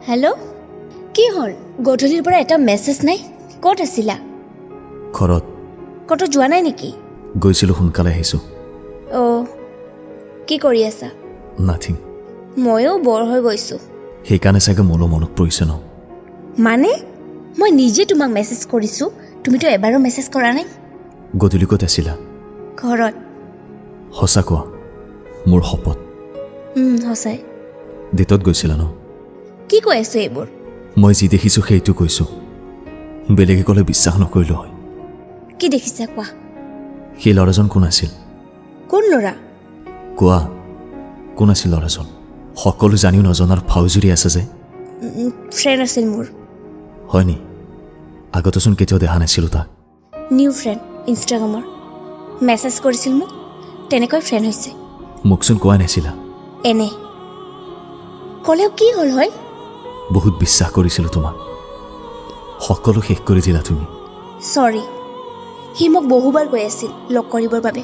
hello' কি হ'ল গধূলিৰ পৰা এটা মেছেজ নাই ক'ত আছিলা ঘৰত ক'তো যোৱা নাই নেকি গৈছিলোঁ সোনকালে আহিছোঁ কি কৰি আছা নাথিং ময়ো বৰ হৈ গৈছোঁ সেইকাৰণে চাগে মোৰো মনত পৰিছে ন মানে মই নিজে তোমাক মেছেজ কৰিছোঁ তুমিতো এবাৰো মেছেজ কৰা নাই গধূলি ক'ত আছিলা ঘৰত সঁচা কোৱা মোৰ শপত সঁচাই ডেটত গৈছিলা ন কি কৈ আছো এইবোৰ মই যি দেখিছোঁ সেইটো কৈছোঁ বেলেগে ক'লে বিশ্বাস নকৰিলোঁ হয় কি দেখিছা কোৱা সেই ল'ৰাজন কোন আছিল কোন ল'ৰা কোৱা কোন আছিল ল'ৰাজন সকলো জানিও নজনাৰ ফাউজুৰি আছে যে ফ্ৰেণ্ড আছিল মোৰ হয় নি আগতেচোন কেতিয়াও দেখা নাছিলোঁ তাক নিউ ফ্ৰেণ্ড ইনষ্টাগ্ৰামৰ মেছেজ কৰিছিল মোক তেনেকৈ ফ্ৰেণ্ড হৈছে মোকচোন কোৱা নাছিলা এনে ক'লেও কি হ'ল হয় বহুত বিশ্বাস কৰিছিলোঁ তোমাক সকলো শেষ কৰি দিলা তুমি চৰি সি মোক বহুবাৰ কৈ আছিল লগ কৰিবৰ বাবে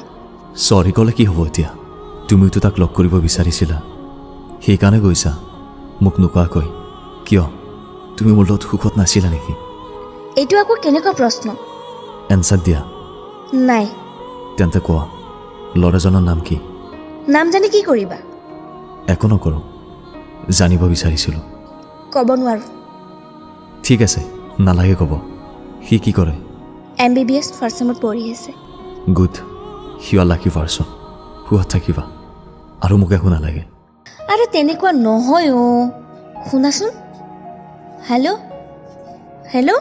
চৰি ক'লে কি হ'ব এতিয়া তুমিতো তাক লগ কৰিব বিচাৰিছিলা সেইকাৰণে গৈছা মোক নোকোৱাকৈ কিয় তুমি মোৰ লগত সুখত নাছিলা নেকি এইটো আকৌ কেনেকুৱা প্ৰশ্ন এনচাৰ দিয়া নাই তেন্তে কোৱা ল'ৰাজনৰ নাম কি নাম জানি কি কৰিবা একো নকৰোঁ জানিব বিচাৰিছিলোঁ ক'ব নোৱাৰোঁ ঠিক আছে নালাগে ক'ব সি কি কৰে MBBS ফাৰ্ষ্ট ছেমত পঢ়ি আছে গুড ইউ আৰ লাকি পাৰ্চন সুখত থাকিবা আৰু মোক একো নালাগে আৰে তেনেকুৱা নহয় শুনাচোন হেল্ল'